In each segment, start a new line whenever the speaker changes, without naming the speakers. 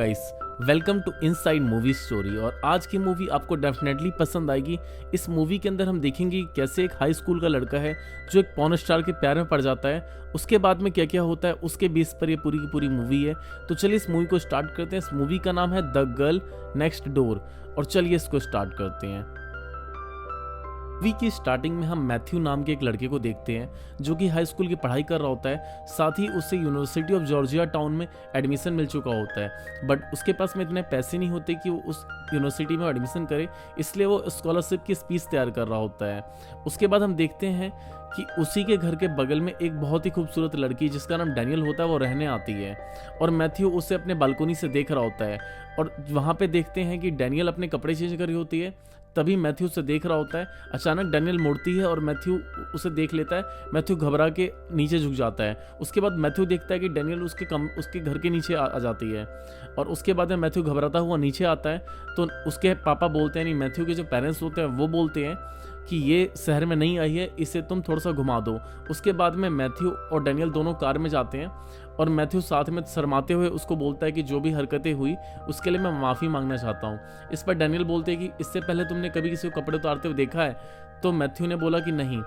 Guys, welcome to inside movie story. और आज की मूवी आपको डेफिनेटली पसंद आएगी। इस मूवी के अंदर हम देखेंगे कि कैसे एक हाई स्कूल का लड़का है जो एक पॉर्न स्टार के प्यार में पड़ जाता है, उसके बाद में क्या क्या होता है, उसके बेस पर ये पूरी की पूरी मूवी है। तो चलिए इस मूवी को स्टार्ट करते हैं। इस मूवी का नाम है द गर्ल नेक्स्ट डोर और चलिए इसको स्टार्ट करते हैं। मूवी की स्टार्टिंग में हम मैथ्यू नाम के एक लड़के को देखते हैं जो कि हाई स्कूल की पढ़ाई कर रहा होता है। साथ ही उसे यूनिवर्सिटी ऑफ जॉर्जिया टाउन में एडमिशन मिल चुका होता है, बट उसके पास में इतने पैसे नहीं होते कि वो उस यूनिवर्सिटी में एडमिशन करे, इसलिए वो स्कॉलरशिप की स्पीच तैयार कर रहा होता है। उसके बाद हम देखते हैं कि उसी के घर के बगल में एक बहुत ही खूबसूरत लड़की जिसका नाम डैनियल होता है वो रहने आती है और मैथ्यू उसे अपने बालकोनी से देख रहा होता है। और वहाँ पे देखते हैं कि डैनियल अपने कपड़े चेंज कर रही होती है, तभी मैथ्यू उसे देख रहा होता है। अचानक डैनियल मुड़ती है और मैथ्यू उसे देख लेता है। मैथ्यू घबरा के नीचे झुक जाता है। उसके बाद मैथ्यू देखता है कि डैनियल उसके घर के नीचे आ जाती है और उसके बाद में मैथ्यू घबराता हुआ नीचे आता है। तो उसके पापा बोलते हैं, नहीं मैथ्यू के जो पेरेंट्स होते हैं वो बोलते हैं कि ये शहर में नहीं आई है, इसे तुम थोड़ा सा घुमा दो। उसके बाद में मैथ्यू और डैनियल दोनों कार में जाते हैं और मैथ्यू साथ में शर्माते हुए उसको बोलता है कि जो भी हरकतें हुई उसके लिए मैं माफ़ी मांगना चाहता हूँ। इस पर डैनियल बोलते हैं कि इससे पहले तुमने कभी किसी को कपड़े उतारते हुए देखा है? तो मैथ्यू ने बोला कि नहीं।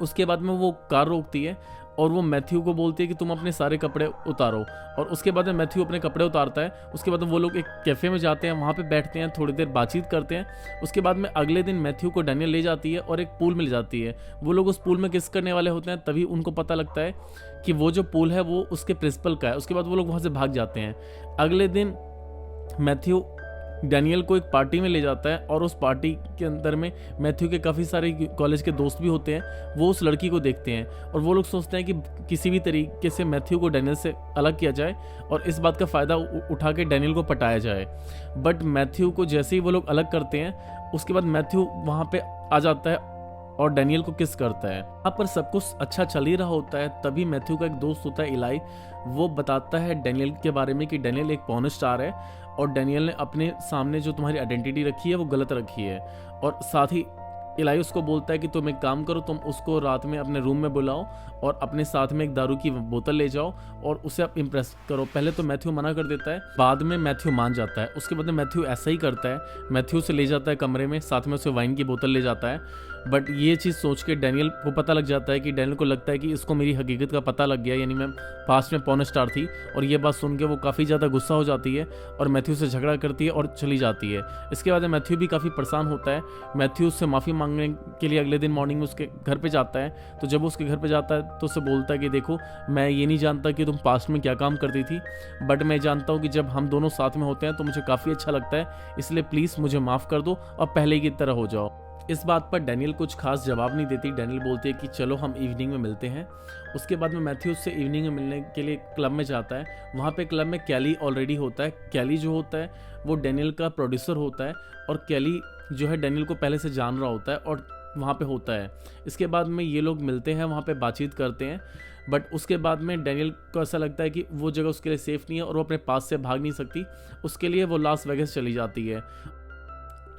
उसके बाद में वो कार रोकती है और वो मैथ्यू को बोलती है कि तुम अपने सारे कपड़े उतारो। और उसके बाद में मैथ्यू अपने कपड़े उतारता है। उसके बाद वो लोग एक कैफ़े में जाते हैं, वहाँ पे बैठते हैं, थोड़ी देर बातचीत करते हैं। उसके बाद में अगले दिन मैथ्यू को डैनियल ले जाती है और एक पूल में ले जाती है। वो लोग उस पूल में किस करने वाले होते हैं, तभी उनको पता लगता है कि वो जो पूल है वो उसके प्रिंसिपल का है। उसके बाद वो लोग वहाँ से भाग जाते हैं। अगले दिन मैथ्यू डैनियल को एक पार्टी में ले जाता है और उस पार्टी के अंदर में मैथ्यू के काफ़ी सारे कॉलेज के दोस्त भी होते हैं। वो उस लड़की को देखते हैं और वो लोग सोचते हैं कि किसी भी तरीके से मैथ्यू को डैनियल से अलग किया जाए और इस बात का फ़ायदा उठा के डैनियल को पटाया जाए। बट मैथ्यू को जैसे ही वो लोग अलग करते हैं, उसके बाद मैथ्यू वहाँ पे आ जाता है और डैनियल को किस करता है। यहाँ पर सब कुछ अच्छा चल ही रहा होता है, तभी मैथ्यू का एक दोस्त होता है इलाई। वो बताता है डैनियल के बारे में कि डैनियल एक पॉर्न स्टार है और डैनियल ने अपने सामने जो तुम्हारी आइडेंटिटी रखी है वो गलत रखी है। और साथ ही इलाई उसको बोलता है कि तुम एक काम करो, तुम उसको रात में अपने रूम में बुलाओ और अपने साथ में एक दारू की बोतल ले जाओ और उसे आप इम्प्रेस करो। पहले तो मैथ्यू मना कर देता है, बाद में मैथ्यू मान जाता है। उसके बाद में मैथ्यू ऐसा ही करता है, मैथ्यू से ले जाता है कमरे में, साथ में उसे वाइन की बोतल ले जाता है। बट ये चीज़ सोच के डैनियल को पता लग जाता है कि डैनियल को लगता है कि इसको मेरी हकीकत का पता लग गया, यानी मैं पास्ट में पॉर्न स्टार थी। और ये बात सुन के वो काफ़ी ज़्यादा गुस्सा हो जाती है और मैथ्यू से झगड़ा करती है और चली जाती है। इसके बाद मैथ्यू भी काफ़ी परेशान होता है। मैथ्यू उससे माफ़ी मांगने के लिए अगले दिन मॉर्निंग में उसके घर पे जाता है। तो जब उसके घर पे जाता है तो उसे बोलता है कि देखो, मैं ये नहीं जानता कि तुम पास्ट में क्या काम करती थी, बट मैं जानता हूँ कि जब हम दोनों साथ में होते हैं तो मुझे काफ़ी अच्छा लगता है, इसलिए प्लीज़ मुझे माफ़ कर दो और पहले की तरह हो जाओ। इस बात पर डैनियल कुछ खास जवाब नहीं देती। डैनियल बोलती है कि चलो हम इवनिंग में मिलते हैं। उसके बाद में मैथ्यू से इवनिंग में मिलने के लिए क्लब में जाता है। वहाँ पे क्लब में कैली ऑलरेडी होता है। कैली जो होता है वो डैनियल का प्रोड्यूसर होता है और कैली जो है डैनियल को पहले से जान रहा होता है और वहाँ पे होता है। इसके बाद में ये लोग मिलते हैं, वहाँ पे बातचीत करते हैं। बट उसके बाद में डैनियल को ऐसा लगता है कि वो जगह उसके लिए सेफ़ नहीं है और वो अपने पास से भाग नहीं सकती। उसके लिए वो लास वेगास चली जाती है।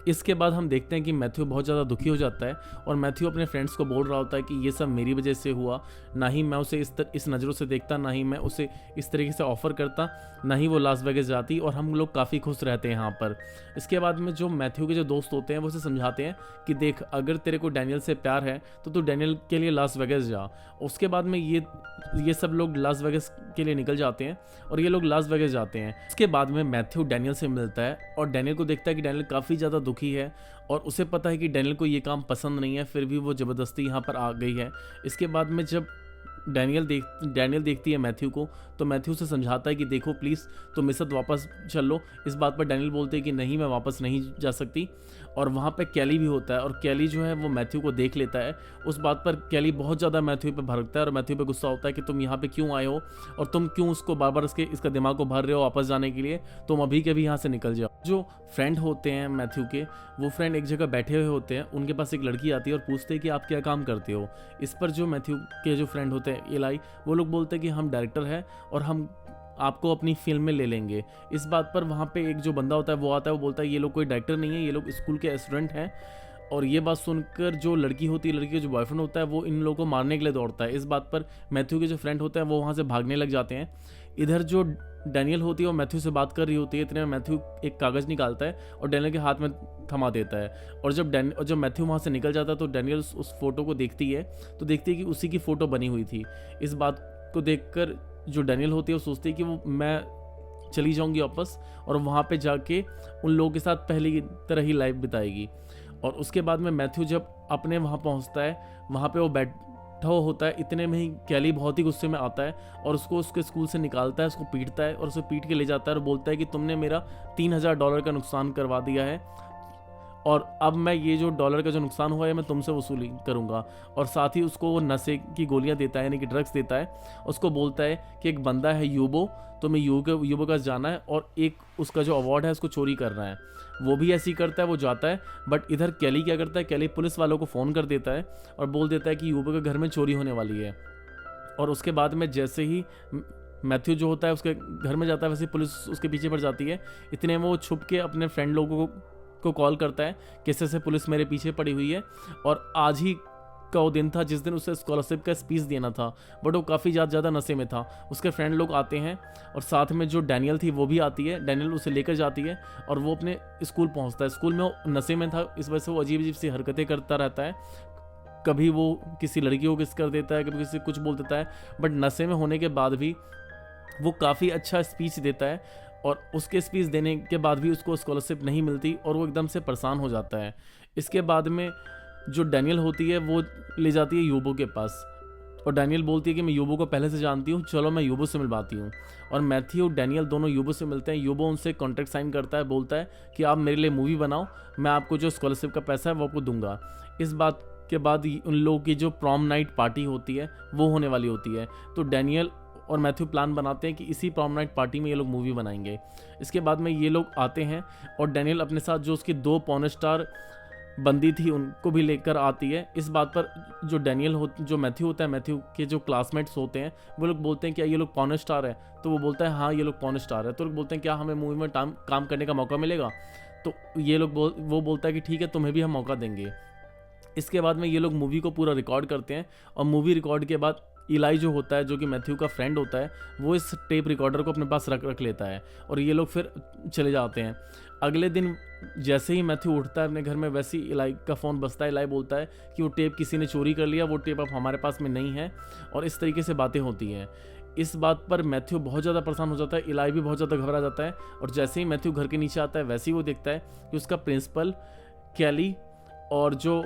इसके बाद हम देखते हैं कि मैथ्यू बहुत ज़्यादा दुखी हो जाता है और मैथ्यू अपने फ्रेंड्स को बोल रहा होता है कि ये सब मेरी वजह से हुआ, ना ही मैं उसे इस नज़रों से देखता, ना ही मैं उसे इस तरीके से ऑफ़र करता, ना ही वो लास वेगास जाती और हम लोग काफ़ी खुश रहते हैं यहाँ पर। इसके बाद में जो मैथ्यू के जो दोस्त होते हैं वो उसे समझाते हैं कि देख, अगर तेरे को डैनियल से प्यार है तो तू डैनियल के लिए लास वेगास जा। उसके बाद में ये सब लोग लास वेगास के लिए निकल जाते हैं और ये लोग लास वेगास जाते हैं। उसके बाद में मैथ्यू डैनियल से मिलता है और डैनियल को देखता है कि डैनियल काफ़ी ज़्यादा दुखी है और उसे पता है कि डैनियल को ये काम पसंद नहीं है, फिर भी वो ज़बरदस्ती यहाँ पर आ गई है। इसके बाद में जब डैनियल देखती है मैथ्यू को, तो मैथ्यू से समझाता है कि देखो प्लीज़ तुम मेरे साथ वापस चल लो। इस बात पर डैनियल बोलते हैं कि नहीं, मैं वापस नहीं जा सकती। और वहाँ पे कैली भी होता है और कैली जो है वो मैथ्यू को देख लेता है। उस बात पर कैली बहुत ज़्यादा मैथ्यू पे भड़कता है और मैथ्यू पे गुस्सा होता है कि तुम यहाँ पे क्यों आए हो और तुम क्यों उसको बार बार इसका दिमाग को भर रहे हो वापस जाने के लिए, तुम अभी के भी यहाँ से निकल जाओ। जो फ्रेंड होते हैं मैथ्यू के, वो फ्रेंड एक जगह बैठे हुए होते हैं। उनके पास एक लड़की आती है और पूछते हैं कि आप क्या काम करते हो। इस पर जो मैथ्यू के जो फ्रेंड होते हैं इलाई, वो लोग बोलते हैं कि हम डायरेक्टर हैं और हम आपको अपनी फिल्म में ले लेंगे। इस बात पर वहाँ पे एक जो बंदा होता है वो आता है, वो बोलता है ये लोग कोई डायरेक्टर नहीं है, ये लोग स्कूल के स्टूडेंट हैं। और ये बात सुनकर जो लड़की होती है, लड़की का जो बॉयफ्रेंड होता है, वो इन लोगों को मारने के लिए दौड़ता है। इस बात पर मैथ्यू के जो फ्रेंड होते हैं वो वहाँ से भागने लग जाते हैं। इधर जो डैनियल होती है वो मैथ्यू से बात कर रही होती है, इतने में मैथ्यू एक कागज़ निकालता है और डैनियल के हाथ में थमा देता है। और जब मैथ्यू वहाँ से निकल जाता है तो डैनियल उस फोटो को देखती है, तो देखती है कि उसी की फ़ोटो बनी हुई थी। इस बात को देखकर जो डैनियल होती है वो सोचती है कि वो मैं चली जाऊंगी वापस और वहाँ पे जाके उन लोगों के साथ पहले की तरह ही लाइफ बिताएगी। और उसके बाद में मैथ्यू जब अपने वहाँ पहुँचता है, वहाँ पे वो बैठा हुआ होता है, इतने में ही कैली बहुत ही गुस्से में आता है और उसको उसके स्कूल से निकालता है, उसको पीटता है और उसे पीट के ले जाता है और बोलता है कि तुमने मेरा $3000 का नुकसान करवा दिया है और अब मैं ये जो डॉलर का जो नुकसान हुआ है मैं तुमसे वसूली करूंगा। और साथ ही उसको वो नशे की गोलियां देता है, यानी कि ड्रग्स देता है। उसको बोलता है कि एक बंदा है यूबो, तो मैं यूबो का जाना है और एक उसका जो अवार्ड है उसको चोरी करना है। वो भी ऐसे ही करता है, वो जाता है। बट इधर कैली क्या करता है, कैली पुलिस वालों को फ़ोन कर देता है और बोल देता है कि यूबो के घर में चोरी होने वाली है। और उसके बाद में जैसे ही मैथ्यू जो होता है उसके घर में जाता है, वैसे पुलिस उसके पीछे पड़ जाती है। इतने में वो छुप के अपने फ्रेंड लोगों को कॉल करता है कि ऐसे पुलिस मेरे पीछे पड़ी हुई है। और आज ही का वो दिन था जिस दिन उसे स्कॉलरशिप का स्पीच देना था, बट वो काफ़ी ज़्यादा नशे में था। उसके फ्रेंड लोग आते हैं और साथ में जो डैनियल थी वो भी आती है। डैनियल उसे लेकर जाती है और वो अपने स्कूल पहुंचता है। स्कूल में वो नशे में था, इस वजह से वो अजीब अजीब सी हरकतें करता रहता है। कभी वो किसी लड़की को किस कर देता है, कभी किसी कुछ बोल देता है। बट नशे में होने के बाद भी वो काफ़ी अच्छा स्पीच देता है और उसके स्पीच देने के बाद भी उसको स्कॉलरशिप नहीं मिलती और वो एकदम से परेशान हो जाता है। इसके बाद में जो डैनियल होती है वो ले जाती है यूबो के पास और डैनियल बोलती है कि मैं यूबो को पहले से जानती हूँ, चलो मैं यूबो से मिलवाती हूँ। और मैथ्यू डैनियल दोनों यूबो से मिलते हैं। यूबो उनसे कॉन्ट्रैक्ट साइन करता है, बोलता है कि आप मेरे लिए मूवी बनाओ, मैं आपको जो स्कॉलरशिप का पैसा है वो आपको दूंगा। इस बात के बाद उन लोगों की जो प्रॉम नाइट पार्टी होती है वो होने वाली होती है। तो डैनियल और मैथ्यू प्लान बनाते हैं कि इसी प्रॉम नाइट पार्टी में ये लोग मूवी बनाएंगे। इसके बाद में ये लोग आते हैं और डैनियल अपने साथ जो उसकी 2 पॉर्न स्टार बंदी थी उनको भी लेकर आती है। इस बात पर जो मैथ्यू होता है, मैथ्यू के जो क्लासमेट्स होते हैं वो लोग बोलते हैं क्या ये लोग पॉर्न स्टार है? तो वो बोलता है हाँ ये लोग पॉर्न स्टार है। तो लोग बोलते हैं क्या हमें मूवी में काम करने का मौका मिलेगा? तो ये लोग वो बोलता है कि ठीक है तुम्हें भी हम मौका देंगे। इसके बाद में ये लोग मूवी को पूरा रिकॉर्ड करते हैं और मूवी रिकॉर्ड के बाद इलाई जो होता है, जो कि मैथ्यू का फ्रेंड होता है, वो इस टेप रिकॉर्डर को अपने पास रख लेता है और ये लोग फिर चले जाते हैं। अगले दिन जैसे ही मैथ्यू उठता है अपने घर में, वैसे ही इलाई का फ़ोन बजता है। इलाई बोलता है कि वो टेप किसी ने चोरी कर लिया, वो टेप अब हमारे पास में नहीं है। और इस तरीके से बातें होती हैं। इस बात पर मैथ्यू बहुत ज़्यादा परेशान हो जाता है, इलाई भी बहुत ज़्यादा घबरा जाता है। और जैसे ही मैथ्यू घर के नीचे आता है वैसे ही वो देखता है कि उसका प्रिंसिपल, कैली और जो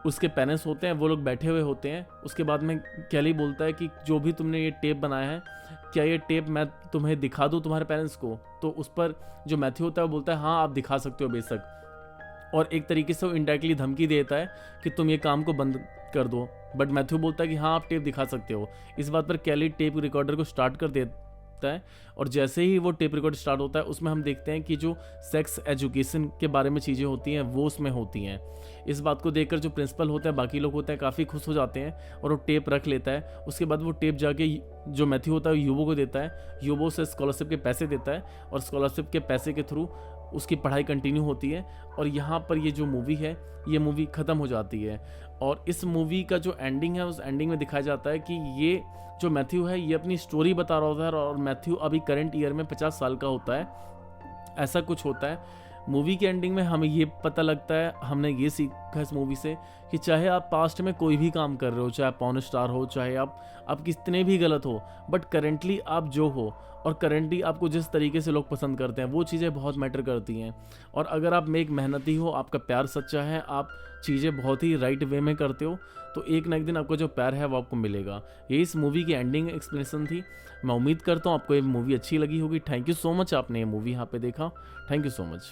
उसके पेरेंट्स होते हैं वो लोग बैठे हुए होते हैं। उसके बाद में कैली बोलता है कि जो भी तुमने ये टेप बनाया है, क्या ये टेप मैं तुम्हें दिखा दूं तुम्हारे पेरेंट्स को? तो उस पर जो मैथ्यू होता है वो बोलता है हाँ आप दिखा सकते हो बेशक। और एक तरीके से वो इनडायरेक्टली धमकी देता है कि तुम ये काम को बंद कर दो। बट मैथ्यू बोलता है कि हाँ आप टेप दिखा सकते हो। इस बात पर कैली टेप रिकॉर्डर को स्टार्ट कर देता है और जैसे ही वो टेप रिकॉर्ड स्टार्ट होता है उसमें हम देखते हैं कि जो सेक्स एजुकेशन के बारे में चीज़ें होती हैं वो उसमें होती हैं। इस बात को देखकर जो प्रिंसिपल होते हैं, बाकी लोग होते हैं, काफ़ी खुश हो जाते हैं और वो टेप रख लेता है। उसके बाद वो टेप जाके जो मैथ्यू होता है यूबो को देता है। यूबो से स्कॉलरशिप के पैसे देता है और स्कॉलरशिप के पैसे के थ्रू उसकी पढ़ाई कंटिन्यू होती है। और यहाँ पर ये जो मूवी है ये मूवी ख़त्म हो जाती है। और इस मूवी का जो एंडिंग है उस एंडिंग में दिखाया जाता है कि ये जो मैथ्यू है ये अपनी स्टोरी बता रहा होता है और मैथ्यू अभी करंट ईयर में 50 साल का होता है, ऐसा कुछ होता है। मूवी के एंडिंग में हमें ये पता लगता है, हमने ये सीखा इस मूवी से कि चाहे आप पास्ट में कोई भी काम कर रहे हो, चाहे आप पॉर्न स्टार हो, चाहे आप कितने भी गलत हो, बट करेंटली आप जो हो और करेंटली आपको जिस तरीके से लोग पसंद करते हैं वो चीज़ें बहुत मैटर करती हैं। और अगर आप में एक मेहनती हो, आपका प्यार सच्चा है, आप चीज़ें बहुत ही राइट वे में करते हो, तो एक ना एक दिन आपका जो प्यार है वो आपको मिलेगा। ये इस मूवी की एंडिंग एक्सप्लेनेशन थी। मैं उम्मीद करता हूँ आपको ये मूवी अच्छी लगी होगी। थैंक यू सो मच, आपने ये मूवी यहाँ पे देखा। Thank you so much.